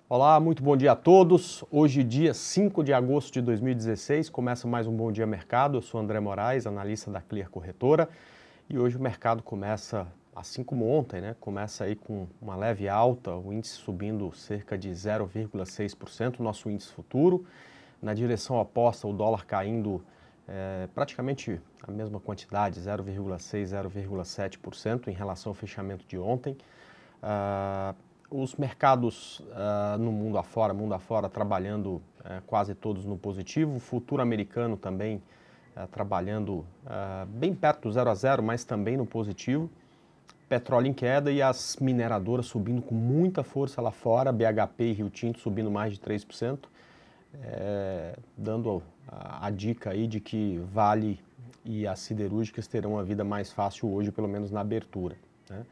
Olá, muito bom dia a todos. Hoje, dia 5 de agosto de 2016, começa mais um Bom Dia Mercado. Eu sou André Moraes, analista da Clear Corretora, e hoje o mercado começa, assim como ontem, né? Começa aí com uma leve alta, o índice subindo cerca de 0,6%, nosso índice futuro. Na direção oposta, o dólar caindo praticamente a mesma quantidade, 0,6%, 0,7% em relação ao fechamento de ontem. Os mercados no mundo afora, trabalhando quase todos no positivo, o futuro americano também trabalhando bem perto do 0 a 0, mas também no positivo. Petróleo em queda e as mineradoras subindo com muita força lá fora, BHP e Rio Tinto subindo mais de 3%, dando a dica aí de que Vale e as siderúrgicas terão uma vida mais fácil hoje, pelo menos na abertura, né?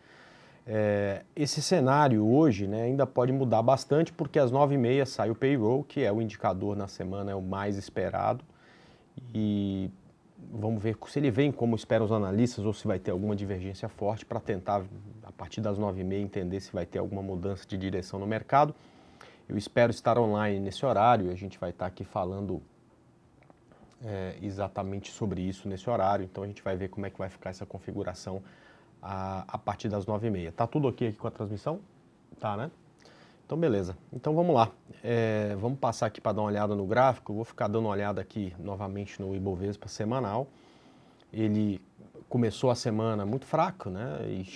Esse cenário hoje, né, ainda pode mudar bastante, porque às 9h30 sai o payroll, que é o indicador na semana, é o mais esperado, e vamos ver se ele vem como esperam os analistas ou se vai ter alguma divergência forte para tentar, a partir das 9h30, entender se vai ter alguma mudança de direção no mercado. Eu espero estar online nesse horário, a gente vai estar aqui falando exatamente sobre isso nesse horário, então a gente vai ver como é que vai ficar essa configuração a partir das 9h30. Tá tudo ok aqui com a transmissão? Tá, né? Então, beleza. Então, vamos lá. Vamos passar aqui para dar uma olhada no gráfico. Eu vou ficar dando uma olhada aqui novamente no Ibovespa semanal. Ele começou a semana muito fraco, né? E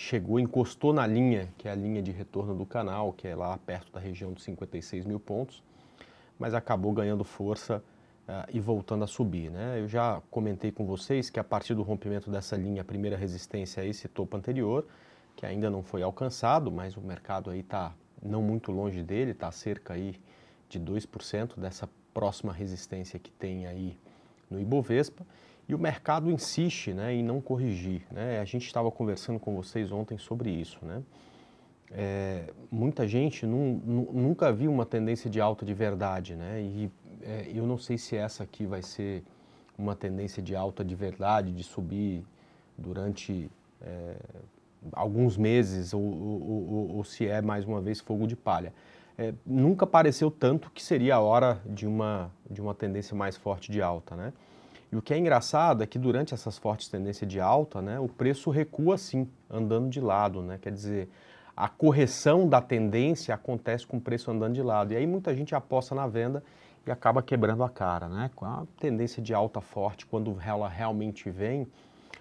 encostou na linha, que é a linha de retorno do canal, que é lá perto da região dos 56 mil pontos, mas acabou ganhando força e voltando a subir, né? Eu já comentei com vocês que a partir do rompimento dessa linha, a primeira resistência é esse topo anterior, que ainda não foi alcançado, mas o mercado aí está não muito longe dele, está cerca aí de 2% dessa próxima resistência que tem aí no Ibovespa, e o mercado insiste, né, em não corrigir, né? A gente estava conversando com vocês ontem sobre isso, né? Muita gente nunca viu uma tendência de alta de verdade, né? E eu não sei se essa aqui vai ser uma tendência de alta de verdade, de subir durante alguns meses, ou se é, mais uma vez, fogo de palha. Nunca pareceu tanto que seria a hora de uma tendência mais forte de alta, né? E o que é engraçado é que durante essas fortes tendências de alta, né, o preço recua sim, andando de lado, né? Quer dizer, a correção da tendência acontece com o preço andando de lado. E aí muita gente aposta na venda e acaba quebrando a cara, né? Com a tendência de alta forte, quando ela realmente vem,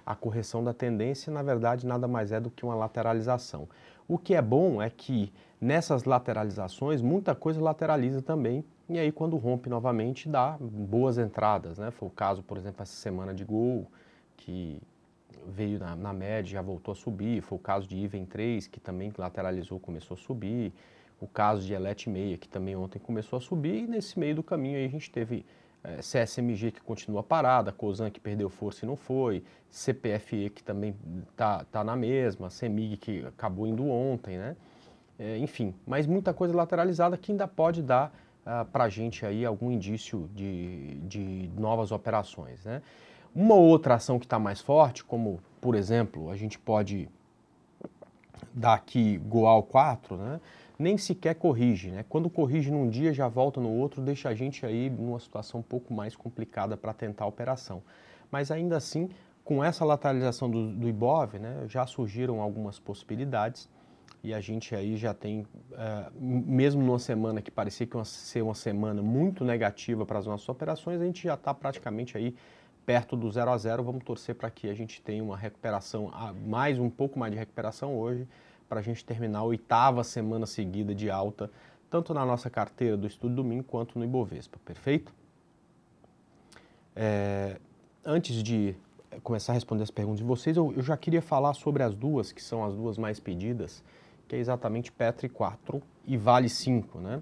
a correção da tendência, na verdade, nada mais é do que uma lateralização. O que é bom é que nessas lateralizações, muita coisa lateraliza também, e aí quando rompe novamente dá boas entradas, né? Foi o caso, por exemplo, essa semana de Gol, que veio na média, já voltou a subir. Foi o caso de Iven 3, que também lateralizou, começou a subir. O caso de Elet 6, que também ontem começou a subir. E nesse meio do caminho aí a gente teve CSMG, que continua parada, Cosan, que perdeu força e não foi, CPFE, que também tá na mesma, CEMIG, que acabou indo ontem, né? Enfim, mas muita coisa lateralizada que ainda pode dar para a gente aí algum indício de novas operações, né? Uma outra ação que está mais forte, como, por exemplo, a gente pode dar aqui Goal 4, né? Nem sequer corrige, né? Quando corrige num dia, já volta no outro, deixa a gente aí numa situação um pouco mais complicada para tentar a operação. Mas ainda assim, com essa lateralização do Ibov, né, já surgiram algumas possibilidades e a gente aí já tem, mesmo numa semana que parecia que ia ser uma semana muito negativa para as nossas operações, a gente já está praticamente aí perto do 0 a 0. Vamos torcer para que a gente tenha uma recuperação, um pouco mais de recuperação hoje, para a gente terminar a 8ª semana seguida de alta, tanto na nossa carteira do Estudo Domingo quanto no Ibovespa, perfeito? Antes de começar a responder as perguntas de vocês, eu já queria falar sobre as duas, que são as duas mais pedidas, que é exatamente Petri 4 e Vale 5, né?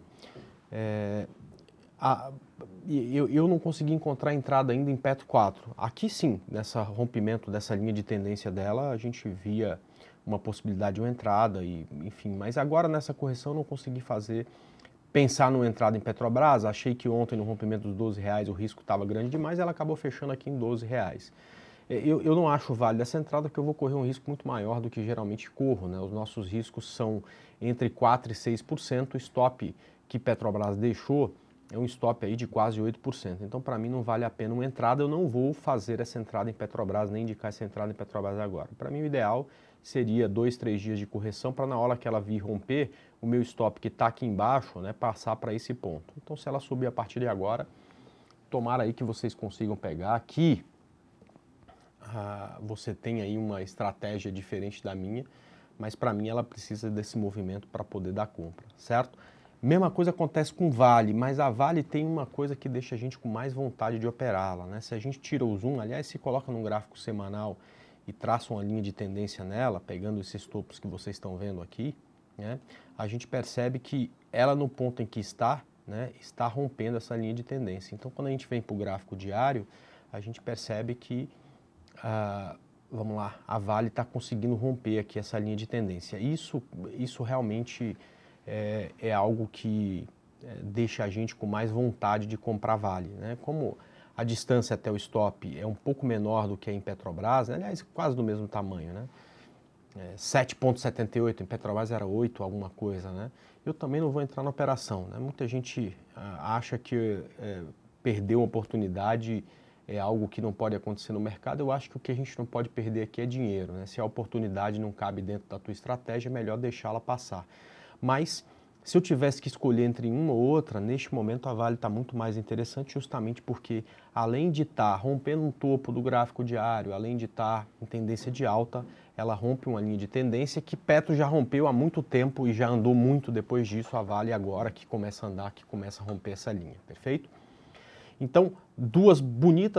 Eu não consegui encontrar entrada ainda em Petro 4. Aqui sim, nesse rompimento dessa linha de tendência dela, a gente via uma possibilidade de uma entrada, e, enfim, mas agora nessa correção eu não consegui pensar numa entrada em Petrobras. Achei que ontem no rompimento dos R$12 o risco estava grande demais, ela acabou fechando aqui em R$12. Eu não acho válida essa entrada, porque eu vou correr um risco muito maior do que geralmente corro, né? Os nossos riscos são entre 4% e 6%, o stop que Petrobras deixou é um stop aí de quase 8%. Então, para mim, não vale a pena uma entrada. Eu não vou fazer essa entrada em Petrobras, nem indicar essa entrada em Petrobras agora. Para mim, o ideal seria 2, 3 dias de correção para na hora que ela vir romper, o meu stop que está aqui embaixo, né, passar para esse ponto. Então, se ela subir a partir de agora, tomara aí que vocês consigam pegar. Aqui, você tem aí uma estratégia diferente da minha, mas para mim ela precisa desse movimento para poder dar compra, certo? Mesma coisa acontece com Vale, mas a Vale tem uma coisa que deixa a gente com mais vontade de operá-la, né? Se a gente tira o zoom, aliás, se coloca num gráfico semanal e traça uma linha de tendência nela, pegando esses topos que vocês estão vendo aqui, né? A gente percebe que ela no ponto em que está, né, está rompendo essa linha de tendência. Então, quando a gente vem para o gráfico diário, a gente percebe que, vamos lá, a Vale está conseguindo romper aqui essa linha de tendência. Isso realmente é algo que deixa a gente com mais vontade de comprar Vale, né? Como a distância até o stop é um pouco menor do que em Petrobras, né? Aliás, quase do mesmo tamanho, né? 7,78, em Petrobras era 8 alguma coisa, né? Eu também não vou entrar na operação, né? Muita gente acha que perder uma oportunidade é algo que não pode acontecer no mercado. Eu acho que o que a gente não pode perder aqui é dinheiro, né? Se a oportunidade não cabe dentro da tua estratégia, é melhor deixá-la passar. Mas, se eu tivesse que escolher entre uma ou outra, neste momento a Vale está muito mais interessante, justamente porque, além de estar rompendo um topo do gráfico diário, além de estar em tendência de alta, ela rompe uma linha de tendência que Petro já rompeu há muito tempo e já andou muito depois disso. A Vale agora que começa a andar, que começa a romper essa linha, perfeito? Então, duas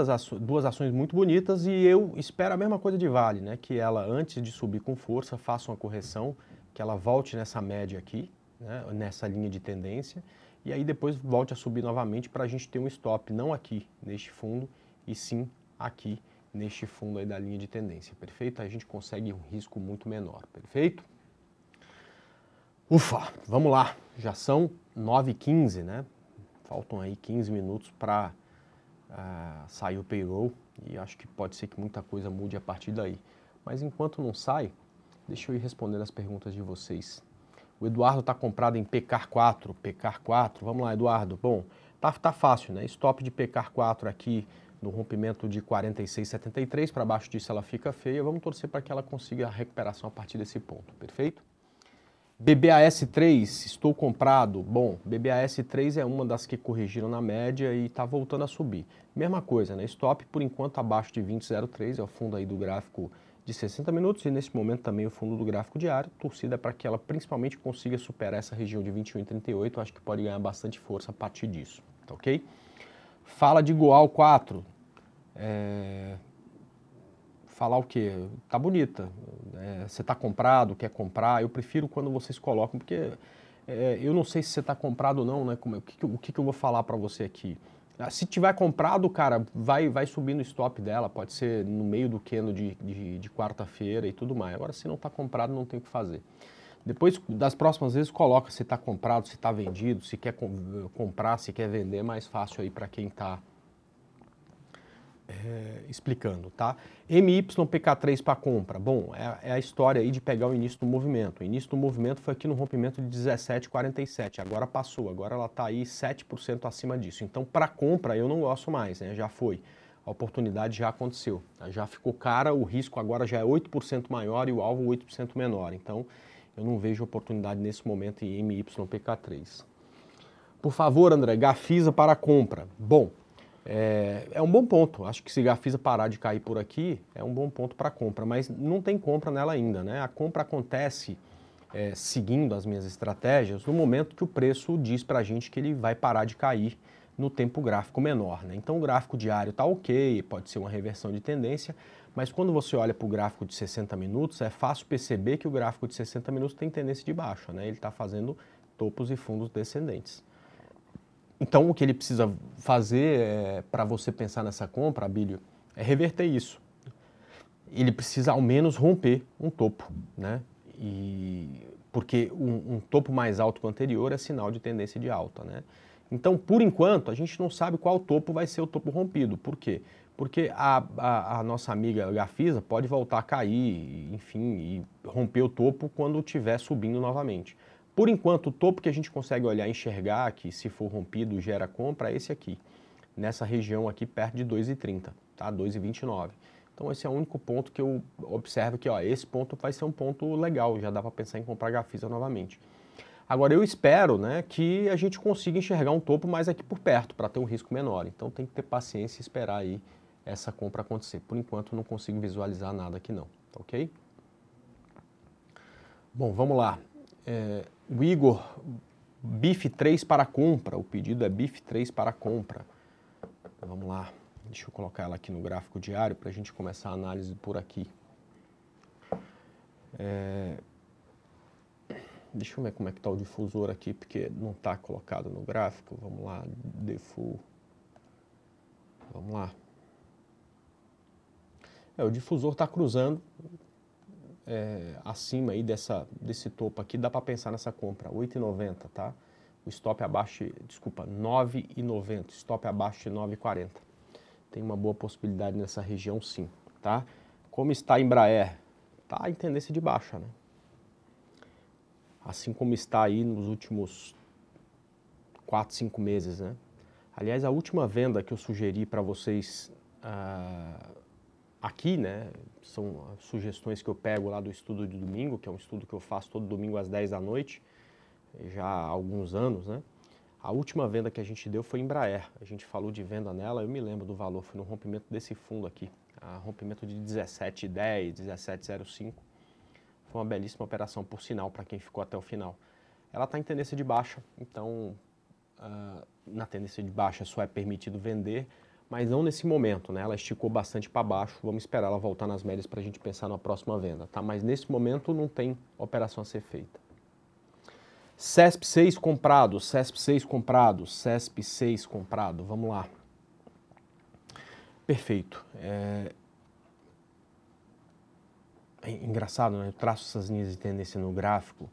ações muito bonitas, e eu espero a mesma coisa de Vale, né? Que ela, antes de subir com força, faça uma correção, que ela volte nessa média aqui, né, nessa linha de tendência, e aí depois volte a subir novamente para a gente ter um stop, não aqui neste fundo, e sim aqui neste fundo aí da linha de tendência, perfeito? A gente consegue um risco muito menor, perfeito? Ufa, vamos lá, já são 9h15, né? Faltam aí 15 minutos para sair o payroll, e acho que pode ser que muita coisa mude a partir daí. Mas enquanto não sai, deixa eu ir respondendo as perguntas de vocês. O Eduardo está comprado em PECAR4, vamos lá, Eduardo. Bom, tá fácil, né? Stop de PECAR4 aqui no rompimento de 46,73, para baixo disso ela fica feia. Vamos torcer para que ela consiga a recuperação a partir desse ponto, perfeito? BBAS3, estou comprado. Bom, BBAS3 é uma das que corrigiram na média e está voltando a subir. Mesma coisa, né? Stop por enquanto abaixo de 20,03, é o fundo aí do gráfico de 60 minutos, e nesse momento também o fundo do gráfico diário. Torcida para que ela principalmente consiga superar essa região de 21,38, acho que pode ganhar bastante força a partir disso, tá ok? Fala de Goal 4, falar o quê? Tá bonita, você tá comprado, quer comprar, eu prefiro quando vocês colocam, porque eu não sei se você tá comprado ou não, né? O que eu vou falar para você aqui? Se tiver comprado, cara, vai subir no stop dela, pode ser no meio do candle de quarta-feira e tudo mais. Agora, se não está comprado, não tem o que fazer. Depois, das próximas vezes, coloca se está comprado, se está vendido, se quer comprar, se quer vender, é mais fácil aí para quem está explicando, tá? MYPK3 para compra. Bom, é a história aí de pegar o início do movimento. O início do movimento foi aqui no rompimento de 17,47. Agora passou, agora ela está aí 7% acima disso. Então, para compra, eu não gosto mais, né? Já foi. A oportunidade já aconteceu. Já ficou cara, o risco agora já é 8% maior e o alvo 8% menor. Então, eu não vejo oportunidade nesse momento em MYPK3. Por favor, André, Gafisa para compra. Bom, é um bom ponto. Acho que se Gafisa parar de cair por aqui, é um bom ponto para compra, mas não tem compra nela ainda, né? A compra acontece seguindo as minhas estratégias no momento que o preço diz para a gente que ele vai parar de cair no tempo gráfico menor, né? Então o gráfico diário está ok, pode ser uma reversão de tendência, mas quando você olha para o gráfico de 60 minutos, é fácil perceber que o gráfico de 60 minutos tem tendência de baixa, né? Ele está fazendo topos e fundos descendentes. Então, o que ele precisa fazer para você pensar nessa compra, Abílio, é reverter isso. Ele precisa, ao menos, romper um topo, né? Porque um topo mais alto que o anterior é sinal de tendência de alta, né? Então, por enquanto, a gente não sabe qual topo vai ser o topo rompido. Por quê? Porque a nossa amiga Gafisa pode voltar a cair, enfim, e romper o topo quando estiver subindo novamente. Por enquanto, o topo que a gente consegue olhar e enxergar, que se for rompido gera compra, é esse aqui, nessa região aqui perto de 2,30, tá? 2,29. Então esse é o único ponto que eu observo que, ó, esse ponto vai ser um ponto legal, já dá para pensar em comprar Gafisa novamente. Agora eu espero, né, que a gente consiga enxergar um topo mais aqui por perto, para ter um risco menor. Então tem que ter paciência e esperar aí essa compra acontecer. Por enquanto não consigo visualizar nada aqui não, tá ok? Bom, vamos lá. O Igor, BIF 3 para compra, o pedido é BIF 3 para compra. Vamos lá, deixa eu colocar ela aqui no gráfico diário para a gente começar a análise por aqui. Deixa eu ver como é que está o difusor aqui, porque não está colocado no gráfico. Vamos lá, default. Vamos lá. O difusor está cruzando acima aí desse topo aqui, dá para pensar nessa compra, 8,90, tá? O stop abaixo, desculpa, 9,90, stop abaixo de 9,40. Tem uma boa possibilidade nessa região sim, tá? Como está a Embraer? Tá em tendência de baixa, né? Assim como está aí nos últimos 4, 5 meses, né? Aliás, a última venda que eu sugeri para vocês aqui, né, são sugestões que eu pego lá do estudo de domingo, que é um estudo que eu faço todo domingo às 10 da noite, já há alguns anos, né? A última venda que a gente deu foi Embraer. A gente falou de venda nela, eu me lembro do valor, foi no rompimento desse fundo aqui, rompimento de 17,10, 17,05. Foi uma belíssima operação, por sinal, para quem ficou até o final. Ela está em tendência de baixa, então na tendência de baixa só é permitido vender, mas não nesse momento, né? Ela esticou bastante para baixo, vamos esperar ela voltar nas médias para a gente pensar na próxima venda, tá? Mas nesse momento não tem operação a ser feita. CESP 6 comprado, CESP 6 comprado, CESP 6 comprado, vamos lá. Perfeito. É engraçado, né? Eu traço essas linhas de tendência no gráfico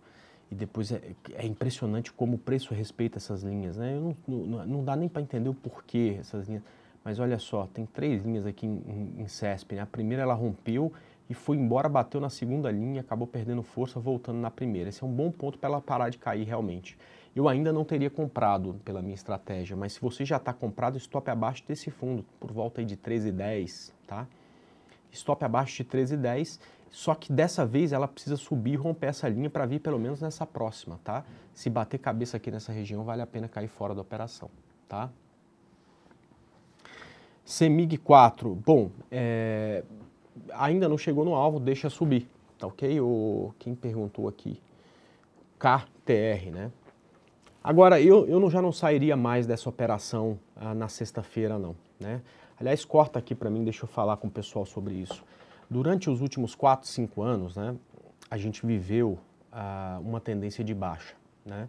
e depois é impressionante como o preço respeita essas linhas, né? Não dá nem para entender o porquê essas linhas. Mas olha só, tem 3 linhas aqui em CESP, né? A primeira ela rompeu e foi embora, bateu na segunda linha, acabou perdendo força, voltando na primeira. Esse é um bom ponto para ela parar de cair realmente. Eu ainda não teria comprado pela minha estratégia, mas se você já está comprado, stop abaixo desse fundo, por volta aí de 13,10, tá? Stop abaixo de 13,10, só que dessa vez ela precisa subir e romper essa linha para vir pelo menos nessa próxima, tá? Se bater cabeça aqui nessa região, vale a pena cair fora da operação, tá? CEMIG 4, bom, ainda não chegou no alvo, deixa subir, tá ok? Quem perguntou aqui? KTR, né? Agora, eu já não sairia mais dessa operação na sexta-feira, não, né? Aliás, corta aqui para mim, deixa eu falar com o pessoal sobre isso. Durante os últimos 4, 5 anos, né, a gente viveu uma tendência de baixa, né?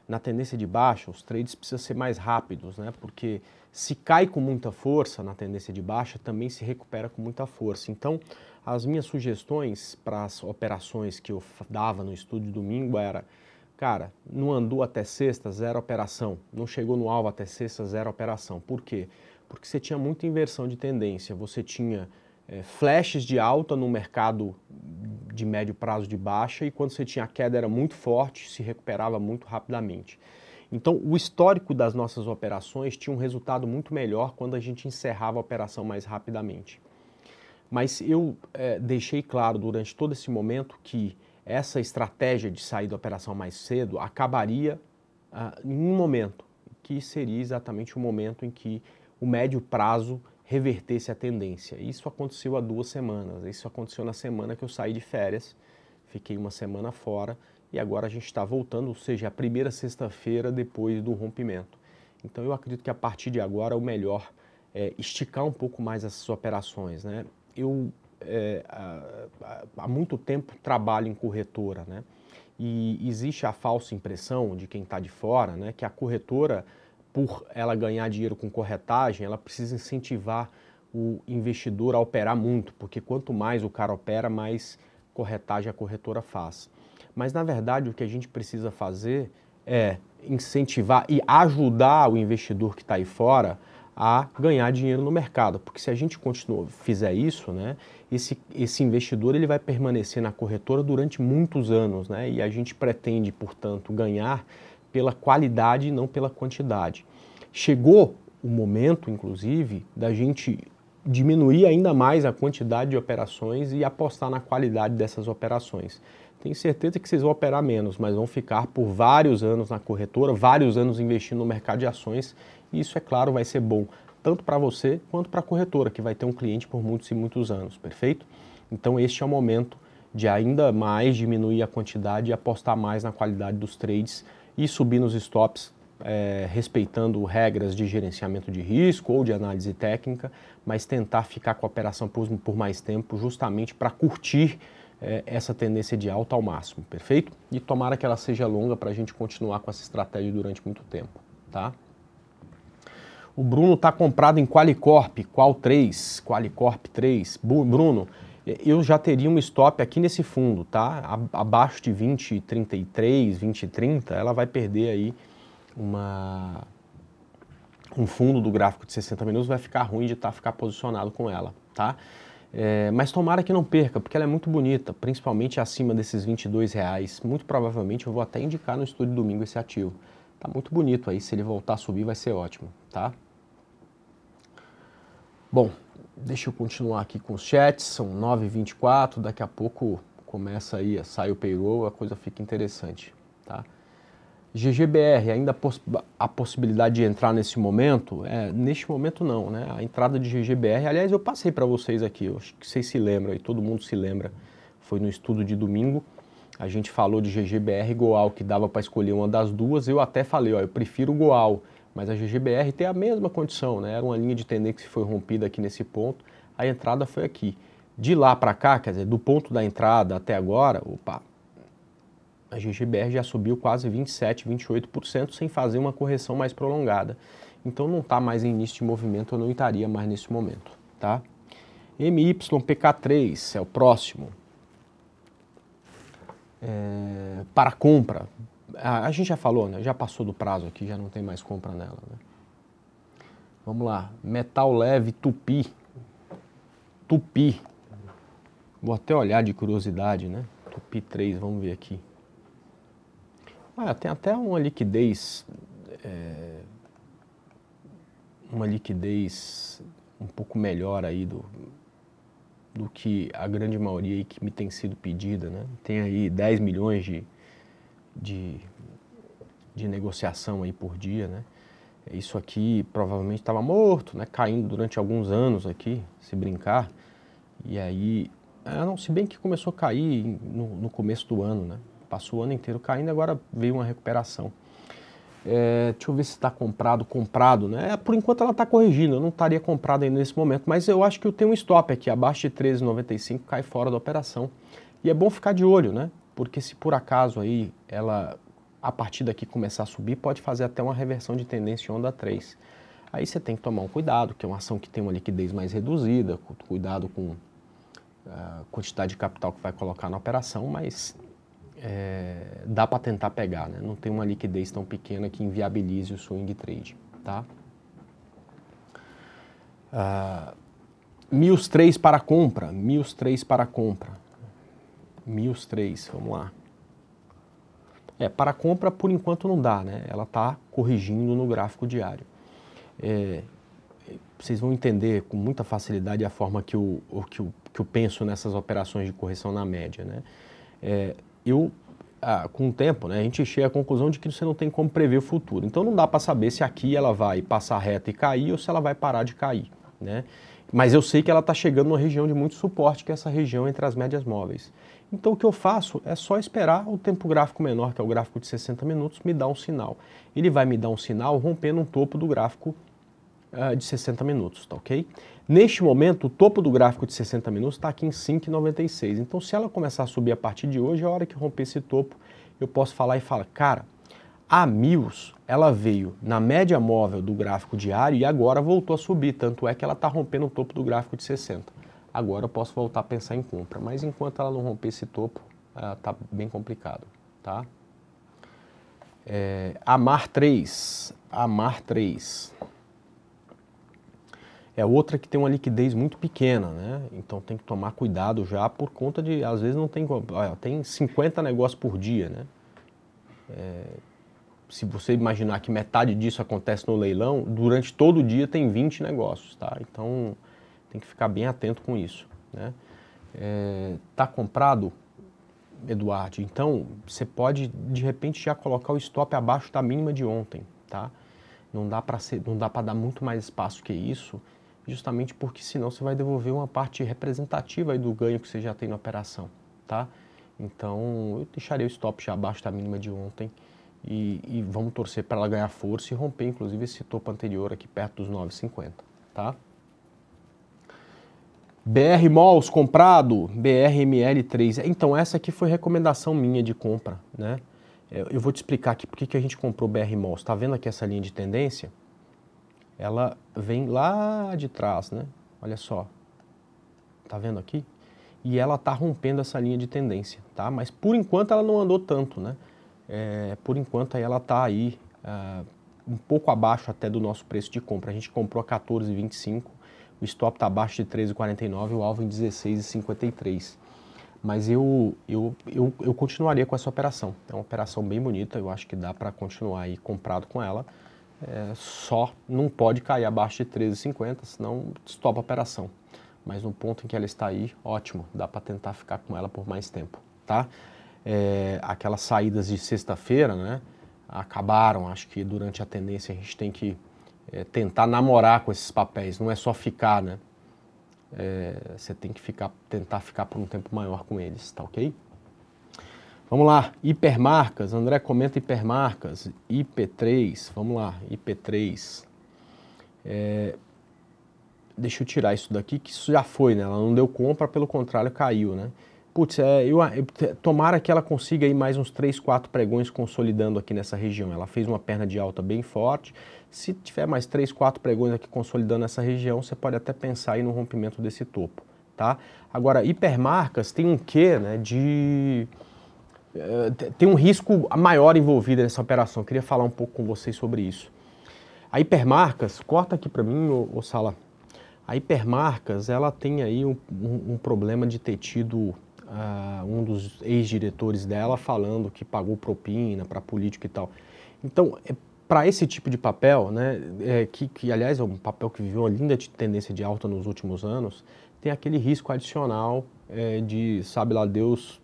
Na tendência de baixa, os trades precisam ser mais rápidos, né? Porque se cai com muita força na tendência de baixa, também se recupera com muita força. Então, as minhas sugestões para as operações que eu dava no estudo de domingo era, cara, não andou até sexta, zero operação. Não chegou no alvo até sexta, zero operação. Por quê? Porque você tinha muita inversão de tendência. Você tinha flashes de alta no mercado de médio prazo de baixa e quando você tinha a queda era muito forte, se recuperava muito rapidamente. Então, o histórico das nossas operações tinha um resultado muito melhor quando a gente encerrava a operação mais rapidamente. Mas eu deixei claro durante todo esse momento que essa estratégia de sair da operação mais cedo acabaria em um momento, que seria exatamente o momento em que o médio prazo revertesse a tendência. Isso aconteceu há 2 semanas, isso aconteceu na semana que eu saí de férias, fiquei uma semana fora e agora a gente está voltando, ou seja, a primeira sexta-feira depois do rompimento. Então eu acredito que a partir de agora o melhor é esticar um pouco mais essas operações, né? Eu há muito tempo trabalho em corretora, né? E existe a falsa impressão de quem está de fora, né, que a corretora, por ela ganhar dinheiro com corretagem, ela precisa incentivar o investidor a operar muito, porque quanto mais o cara opera, mais corretagem a corretora faz. Mas, na verdade, o que a gente precisa fazer é incentivar e ajudar o investidor que está aí fora a ganhar dinheiro no mercado, porque se a gente fizer isso, né, esse investidor ele vai permanecer na corretora durante muitos anos, né, e a gente pretende, portanto, ganhar pela qualidade e não pela quantidade. Chegou o momento, inclusive, da gente diminuir ainda mais a quantidade de operações e apostar na qualidade dessas operações. Tenho certeza que vocês vão operar menos, mas vão ficar por vários anos na corretora, vários anos investindo no mercado de ações, e isso, é claro, vai ser bom tanto para você quanto para a corretora, que vai ter um cliente por muitos e muitos anos, perfeito? Então este é o momento de ainda mais diminuir a quantidade e apostar mais na qualidade dos trades e subir nos stops, respeitando regras de gerenciamento de risco ou de análise técnica, mas tentar ficar com a operação por mais tempo, justamente para curtir essa tendência de alta ao máximo, perfeito? E tomara que ela seja longa para a gente continuar com essa estratégia durante muito tempo, tá? O Bruno está comprado em Qualicorp, Qualicorp 3. Bruno, eu já teria um stop aqui nesse fundo, tá? Abaixo de 20,33, 20,30, ela vai perder aí um fundo do gráfico de 60 minutos, vai ficar ruim de ficar posicionado com ela, tá? Mas tomara que não perca, porque ela é muito bonita, principalmente acima desses R$22. Muito provavelmente eu vou até indicar no estudo de domingo esse ativo. Tá muito bonito aí, se ele voltar a subir vai ser ótimo, tá? Bom, deixa eu continuar aqui com os chats, são 9h24, daqui a pouco começa aí, sai o payroll, a coisa fica interessante, tá? GGBR, ainda a possibilidade de entrar nesse momento? Neste momento não, né? A entrada de GGBR, aliás, eu passei para vocês aqui, eu acho que vocês se lembram, e todo mundo se lembra, foi no estudo de domingo, a gente falou de GGBR e Goal, que dava para escolher uma das duas, eu até falei, ó, eu prefiro o Goal, mas a GGBR tem a mesma condição, né? Era uma linha de tendência que foi rompida aqui nesse ponto, a entrada foi aqui. De lá para cá, quer dizer, do ponto da entrada até agora, opa, a GGBR já subiu quase 27%, 28% sem fazer uma correção mais prolongada. Então não está mais em início de movimento, eu não estaria mais nesse momento, tá? MYPK3 é o próximo. Para compra, a gente já falou, né? Já passou do prazo aqui, já não tem mais compra nela, né? Vamos lá, Metal Leve Tupi. Vou até olhar de curiosidade, né? Tupi 3, vamos ver aqui. Tem até uma liquidez um pouco melhor aí do que a grande maioria aí que me tem sido pedida, né? Tem aí 10 milhões de negociação aí por dia, né? Isso aqui provavelmente estava morto, né? Caindo durante alguns anos aqui, se brincar. E aí, não, se bem que começou a cair no começo do ano, né? Passou o ano inteiro caindo, agora veio uma recuperação. Deixa eu ver se está comprado, né? Por enquanto ela está corrigindo, eu não estaria comprado ainda nesse momento, mas eu acho que eu tenho um stop aqui, abaixo de 13,95, cai fora da operação. E é bom ficar de olho, né? Porque se por acaso aí ela, a partir daqui começar a subir, pode fazer até uma reversão de tendência onda 3. Aí você tem que tomar um cuidado, que é uma ação que tem uma liquidez mais reduzida, cuidado com a quantidade de capital que vai colocar na operação, mas dá para tentar pegar, né? Não tem uma liquidez tão pequena que inviabilize o swing trade, tá? MIUS 3 para compra, MIUS 3 para compra, MIUS 3, vamos lá. Para compra por enquanto não dá, né? Ela está corrigindo no gráfico diário. Vocês vão entender com muita facilidade a forma que eu penso nessas operações de correção na média, né? Com o tempo, né, a gente chega à conclusão de que você não tem como prever o futuro. Então não dá para saber se aqui ela vai passar reta e cair ou se ela vai parar de cair, né? Mas eu sei que ela está chegando numa região de muito suporte, que é essa região entre as médias móveis. Então o que eu faço é só esperar o tempo gráfico menor, que é o gráfico de 60 minutos, me dar um sinal. Ele vai me dar um sinal rompendo um topo do gráfico de 60 minutos, tá ok? Neste momento, o topo do gráfico de 60 minutos está aqui em 5,96. Então, se ela começar a subir a partir de hoje, a hora que romper esse topo, eu posso falar e falar, cara, a MIUS, ela veio na média móvel do gráfico diário e agora voltou a subir, tanto é que ela está rompendo o topo do gráfico de 60. Agora eu posso voltar a pensar em compra, mas enquanto ela não romper esse topo, está bem complicado, tá? AMAR 3, é outra que tem uma liquidez muito pequena, né? Então tem que tomar cuidado já por conta de, às vezes não tem, olha, tem 50 negócios por dia, né? Se você imaginar que metade disso acontece no leilão, durante todo o dia tem 20 negócios, tá? Então tem que ficar bem atento com isso, né? Tá comprado, Eduardo? Então você pode de repente já colocar o stop abaixo da mínima de ontem, tá? Não dá para dar muito mais espaço que isso, justamente porque senão você vai devolver uma parte representativa aí do ganho que você já tem na operação, tá? Então eu deixaria o stop já abaixo da mínima de ontem e vamos torcer para ela ganhar força e romper inclusive esse topo anterior aqui perto dos 9,50, tá? BR Malls comprado, BRML3. Então essa aqui foi recomendação minha de compra, né? Eu vou te explicar aqui porque que a gente comprou BR Malls. Tá vendo aqui essa linha de tendência? Ela vem lá de trás, né? Olha só. Tá vendo aqui? E ela tá rompendo essa linha de tendência, tá? Mas por enquanto ela não andou tanto, né? Por enquanto aí ela tá aí um pouco abaixo até do nosso preço de compra. A gente comprou a 14,25, o stop tá abaixo de 13,49 e o alvo em 16,53. Mas eu continuaria com essa operação. É uma operação bem bonita, eu acho que dá para continuar aí comprado com ela. Só não pode cair abaixo de 13,50, senão estopa a operação. Mas no ponto em que ela está aí, ótimo, dá para tentar ficar com ela por mais tempo, tá? Aquelas saídas de sexta-feira, né, acabaram. Acho que durante a tendência a gente tem que tentar namorar com esses papéis, não é só ficar, né? Você tem que tentar ficar por um tempo maior com eles, tá ok? Vamos lá, hipermarcas, André comenta hipermarcas, IP3, vamos lá, IP3. Deixa eu tirar isso daqui, que isso já foi, né? Ela não deu compra, pelo contrário, caiu, né? Putz, tomara que ela consiga aí mais uns 3, 4 pregões consolidando aqui nessa região. Ela fez uma perna de alta bem forte. Se tiver mais 3, 4 pregões aqui consolidando essa região, você pode até pensar aí no rompimento desse topo, tá? Agora, hipermarcas tem um quê, né, tem um risco maior envolvido nessa operação. Eu queria falar um pouco com vocês sobre isso. A hipermarcas, corta aqui para mim, ô Sala. A hipermarcas, ela tem aí um problema de ter tido um dos ex-diretores dela falando que pagou propina para político e tal. Então, para esse tipo de papel, né, que aliás é um papel que viveu uma linda tendência de alta nos últimos anos, tem aquele risco adicional de, sabe lá Deus,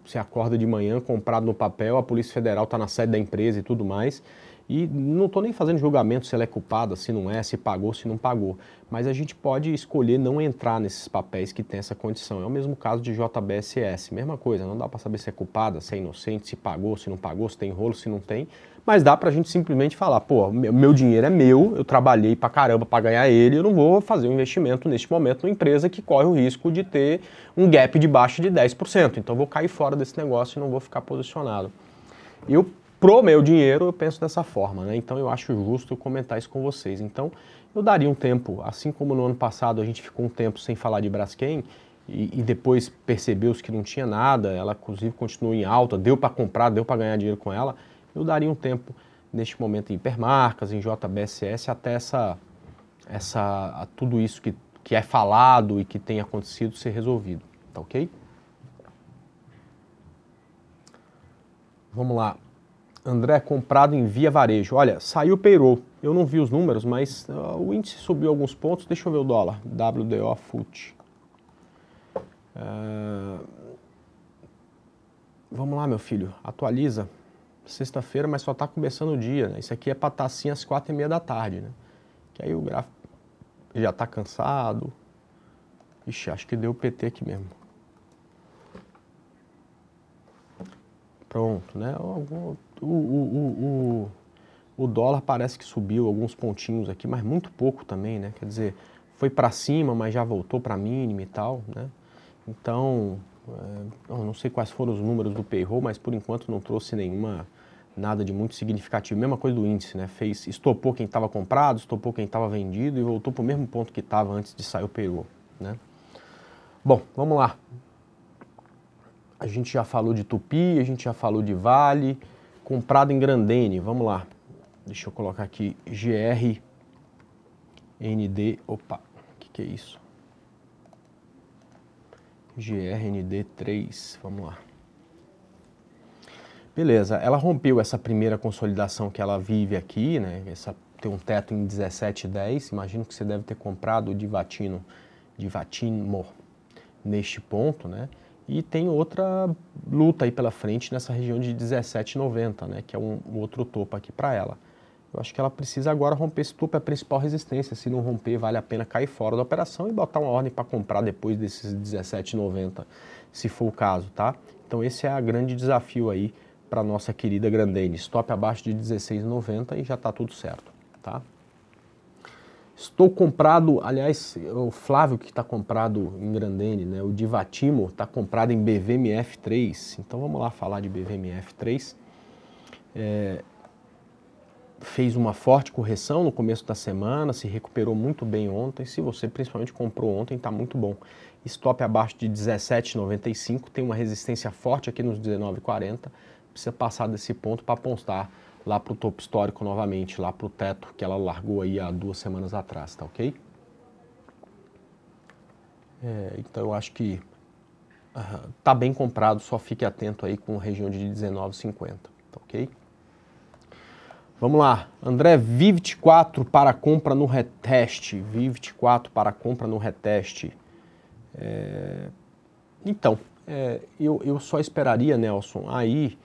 se acorda de manhã comprado no papel, a Polícia Federal está na sede da empresa e tudo mais. E não estou nem fazendo julgamento se ela é culpada, se não é, se pagou, se não pagou. Mas a gente pode escolher não entrar nesses papéis que tem essa condição. É o mesmo caso de JBSS, mesma coisa, não dá para saber se é culpada, se é inocente, se pagou, se não pagou, se tem rolo, se não tem. Mas dá para a gente simplesmente falar, pô, meu dinheiro é meu, eu trabalhei pra caramba para ganhar ele, eu não vou fazer um investimento neste momento numa empresa que corre o risco de ter um gap de baixo de 10%. Então eu vou cair fora desse negócio e não vou ficar posicionado. Pro meu dinheiro, eu penso dessa forma, né? Então eu acho justo comentar isso com vocês. Então eu daria um tempo, assim como no ano passado a gente ficou um tempo sem falar de Braskem e depois percebeu-se que não tinha nada, ela inclusive continuou em alta, deu para comprar, deu para ganhar dinheiro com ela, eu daria um tempo neste momento em hipermarcas, em JBSS, até tudo isso que é falado e que tem acontecido ser resolvido, tá ok? Vamos lá. André, comprado em Via Varejo. Olha, saiu o payroll. Eu não vi os números, mas o índice subiu alguns pontos. Deixa eu ver o dólar. WDO FUT. Vamos lá, meu filho. Atualiza. Sexta-feira, mas só está começando o dia, né? Isso aqui é para estar assim às 4h30 da tarde, né? Que aí o gráfico já está cansado. Ixi, acho que deu PT aqui mesmo. Pronto, né? O dólar parece que subiu alguns pontinhos aqui, mas muito pouco também, né? Quer dizer, foi para cima, mas já voltou para mínima e tal, né? Então, eu não sei quais foram os números do payroll, mas por enquanto não trouxe nada de muito significativo. Mesma coisa do índice, né? Estopou quem estava comprado, estopou quem estava vendido e voltou para o mesmo ponto que estava antes de sair o payroll, né? Bom, vamos lá. A gente já falou de Tupi, a gente já falou de Vale, comprado em Grandene, vamos lá. Deixa eu colocar aqui GRML opa, o que é isso? GRND3, vamos lá. Beleza, ela rompeu essa primeira consolidação que ela vive aqui, né? Tem um teto em 17,10. Imagino que você deve ter comprado o Divatimo neste ponto, né? E tem outra luta aí pela frente nessa região de 17,90, né? Que é um outro topo aqui para ela. Eu acho que ela precisa agora romper esse topo, é a principal resistência. Se não romper, vale a pena cair fora da operação e botar uma ordem para comprar depois desses 17,90, se for o caso, tá? Então esse é o grande desafio aí para a nossa querida Grendene. Stop abaixo de 16,90 e já está tudo certo, tá? Estou comprado, aliás, o Flávio que está comprado em Grendene, né? O Divatimo está comprado em BVMF3. Então vamos lá falar de BVMF3. Fez uma forte correção no começo da semana, se recuperou muito bem ontem. Se você principalmente comprou ontem, está muito bom. Stop abaixo de 17,95, tem uma resistência forte aqui nos 19,40. Precisa passar desse ponto para apontar lá para o topo histórico novamente, lá para o teto que ela largou aí há 2 semanas atrás, tá ok? Então eu acho que tá bem comprado, só fique atento aí com a região de 19,50, tá ok? Vamos lá, André, Vivit 4 para compra no reteste. Vivit 4 para compra no reteste. Então, eu só esperaria, Nelson, aí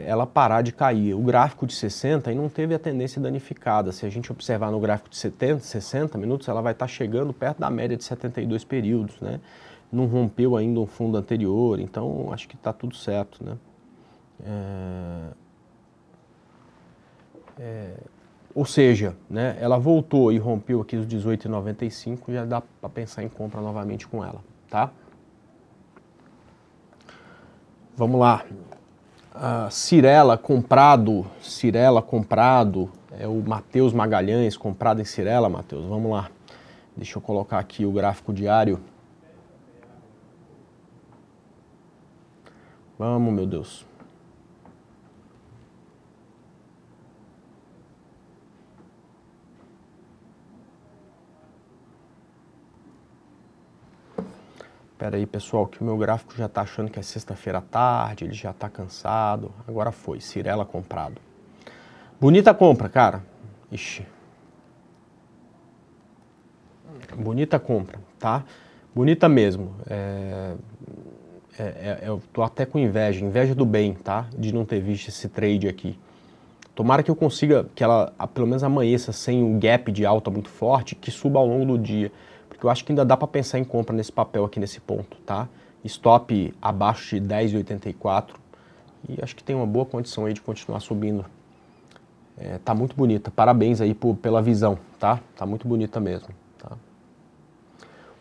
ela parar de cair. O gráfico de 60 aí não teve a tendência danificada. Se a gente observar no gráfico de 60 minutos, ela vai estar chegando perto da média de 72 períodos, né? Não rompeu ainda um fundo anterior, então acho que está tudo certo, né? Ou seja, né, ela voltou e rompeu aqui os 18,95, já dá para pensar em compra novamente com ela, tá? Vamos lá. Cirela comprado, é o Matheus Magalhães comprado em Cirela, Matheus, vamos lá. Deixa eu colocar aqui o gráfico diário. Vamos, meu Deus. Espera aí, pessoal, que o meu gráfico já está achando que é sexta-feira à tarde, ele já está cansado. Agora foi, Cirela comprado. Bonita compra, cara. Ixi. Bonita compra, tá? Bonita mesmo. Eu tô até com inveja do bem, tá? De não ter visto esse trade aqui. Tomara que eu consiga, que ela pelo menos amanheça sem um gap de alta muito forte, que suba ao longo do dia. Porque eu acho que ainda dá para pensar em compra nesse papel aqui, nesse ponto, tá? Stop abaixo de 10,84 e acho que tem uma boa condição aí de continuar subindo. Tá muito bonita, parabéns aí pela visão, tá? Tá muito bonita mesmo, tá?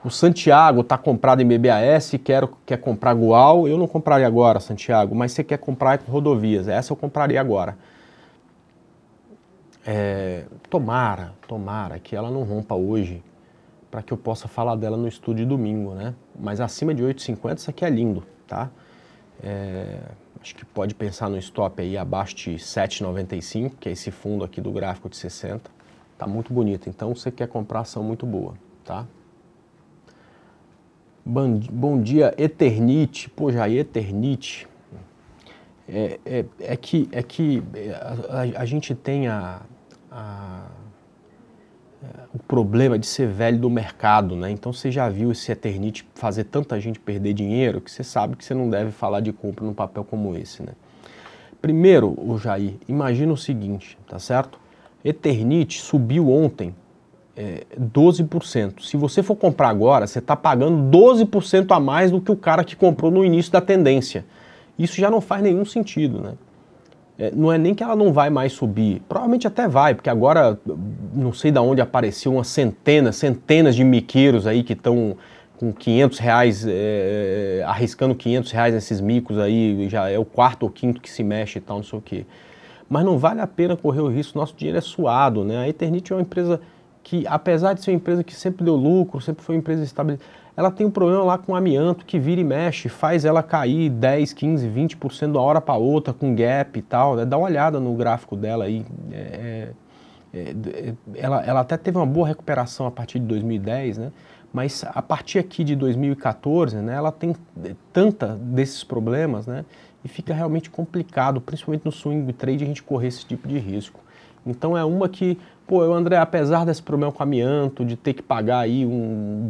O Santiago tá comprado em BBAS, quer comprar Gual, eu não compraria agora, Santiago, mas você quer comprar com Rodovias, essa eu compraria agora. Tomara que ela não rompa hoje, para que eu possa falar dela no estúdio domingo, né? Mas acima de 8,50 isso aqui é lindo, tá? Acho que pode pensar no stop aí abaixo de 7,95, que é esse fundo aqui do gráfico de 60. Tá muito bonito, então você quer comprar ação muito boa, tá? Bom dia, Eternite. Pô, já Eternite. A gente tem o problema de ser velho do mercado, né? Então você já viu esse Eternite fazer tanta gente perder dinheiro que você sabe que você não deve falar de compra num papel como esse, né? Primeiro, o Jair, imagina o seguinte, tá certo? Eternite subiu ontem 12%. Se você for comprar agora, você está pagando 12% a mais do que o cara que comprou no início da tendência. Isso já não faz nenhum sentido, né? Não é nem que ela não vai mais subir, provavelmente até vai, porque agora não sei de onde apareceu umas centenas de miqueiros aí que estão com 500 reais, arriscando 500 reais nesses micos aí, já é o quarto ou quinto que se mexe e tal, não sei o quê. Mas não vale a pena correr o risco, nosso dinheiro é suado, né? A Eternite é uma empresa que, apesar de ser uma empresa que sempre deu lucro, sempre foi uma empresa estabelecida, ela tem um problema lá com amianto que vira e mexe, faz ela cair 10, 15, 20% de uma hora para outra com gap e tal, né? Dá uma olhada no gráfico dela aí, ela até teve uma boa recuperação a partir de 2010, né? Mas a partir aqui de 2014, né, ela tem tanta desses problemas, né, e fica realmente complicado, principalmente no swing trade, a gente correr esse tipo de risco. Então é uma que, pô, André, apesar desse problema com amianto, de ter que pagar aí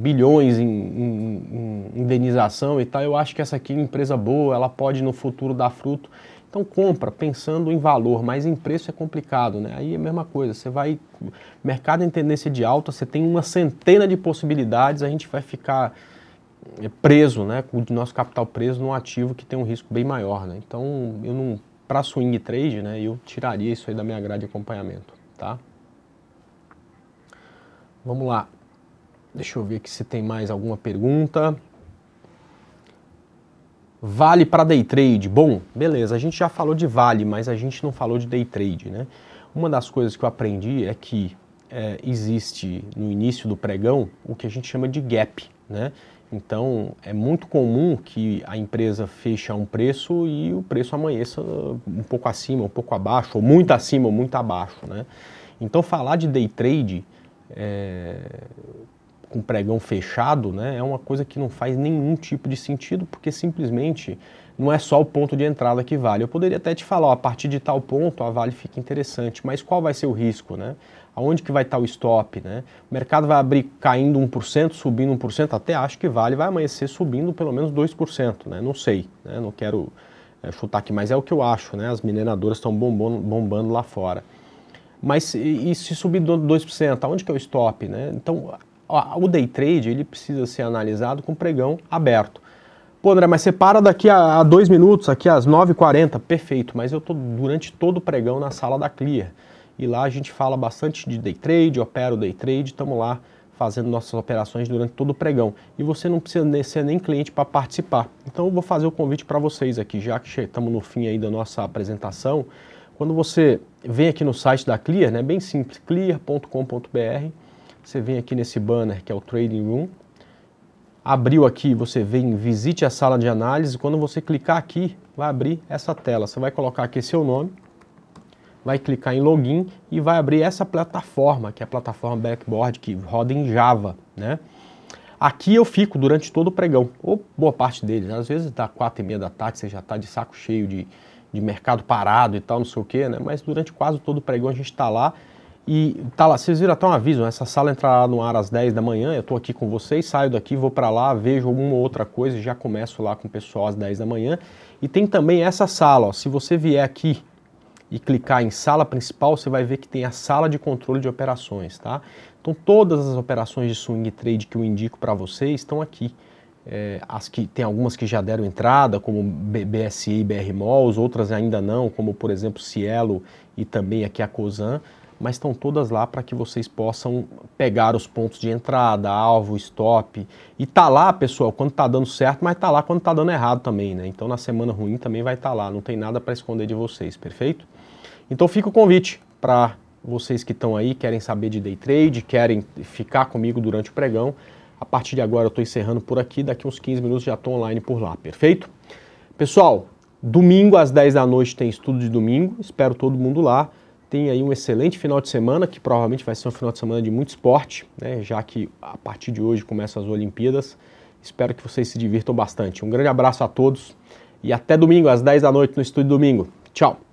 bilhões em indenização e tal, eu acho que essa aqui é uma empresa boa, ela pode no futuro dar fruto. Então compra pensando em valor, mas em preço é complicado, né? Aí é a mesma coisa, você vai, mercado em tendência de alta, você tem uma centena de possibilidades, a gente vai ficar preso, né? Com o nosso capital preso num ativo que tem um risco bem maior, né? Então eu não, para swing trade, né? Eu tiraria isso aí da minha grade de acompanhamento, tá? Vamos lá, deixa eu ver aqui se tem mais alguma pergunta. Vale para day trade. Bom, beleza, a gente já falou de vale, mas a gente não falou de day trade, né? Uma das coisas que eu aprendi é que existe no início do pregão o que a gente chama de gap, né? Então é muito comum que a empresa feche a um preço e o preço amanheça um pouco acima, um pouco abaixo, ou muito acima ou muito abaixo, né? Então falar de day trade com pregão fechado, né, é uma coisa que não faz nenhum tipo de sentido, porque simplesmente não é só o ponto de entrada que vale. Eu poderia até te falar, ó, a partir de tal ponto a vale fica interessante, mas qual vai ser o risco, né? Aonde que vai estar o stop, né? O mercado vai abrir caindo 1%, subindo 1%, até acho que vale, vai amanhecer subindo pelo menos 2%, né? Não sei, né? Não quero chutar aqui, mas é o que eu acho, né? As mineradoras estão bombando lá fora. Mas e se subir 2%, aonde que é o stop, né? Então, o day trade ele precisa ser analisado com pregão aberto. Pô, André, mas você para daqui a 2 minutos, aqui às 9h40, perfeito, mas eu estou durante todo o pregão na sala da Clear. E lá a gente fala bastante de day trade, opera o day trade, estamos lá fazendo nossas operações durante todo o pregão. E você não precisa ser nem cliente para participar. Então eu vou fazer o convite para vocês aqui, já que estamos no fim aí da nossa apresentação. Quando você vem aqui no site da Clear, né, bem simples, clear.com.br, você vem aqui nesse banner que é o Trading Room, abriu aqui, você vem, visite a sala de análise, quando você clicar aqui, vai abrir essa tela, você vai colocar aqui seu nome, vai clicar em Login e vai abrir essa plataforma, que é a plataforma Blackboard, que roda em Java, né? Aqui eu fico durante todo o pregão, ou boa parte deles, às vezes dá 4h30 da tarde, você já está de saco cheio de mercado parado e tal, não sei o que, né? Mas durante quase todo o pregão a gente está lá. E tá lá, vocês viram até um aviso, essa sala entrará no ar às 10 da manhã, eu estou aqui com vocês, saio daqui, vou para lá, vejo alguma outra coisa e já começo lá com o pessoal às 10 da manhã. E tem também essa sala, ó, se você vier aqui e clicar em sala principal, você vai ver que tem a sala de controle de operações, tá? Então todas as operações de swing trade que eu indico para vocês estão aqui. Tem algumas que já deram entrada, como BSI e BR Malls, outras ainda não, como por exemplo Cielo e também aqui a Cosan, mas estão todas lá para que vocês possam pegar os pontos de entrada, alvo, stop. E tá lá, pessoal, quando tá dando certo, mas tá lá quando tá dando errado também, né? Então na semana ruim também vai estar lá, não tem nada para esconder de vocês, perfeito? Então fica o convite para vocês que estão aí, querem saber de day trade, querem ficar comigo durante o pregão. A partir de agora eu estou encerrando por aqui, daqui uns 15 minutos já estou online por lá, perfeito? Pessoal, domingo às 10 da noite tem estudo de domingo, espero todo mundo lá. Tenha aí um excelente final de semana, que provavelmente vai ser um final de semana de muito esporte, né? Já que a partir de hoje começam as Olimpíadas. Espero que vocês se divirtam bastante. Um grande abraço a todos e até domingo às 10 da noite no Estúdio Domingo. Tchau!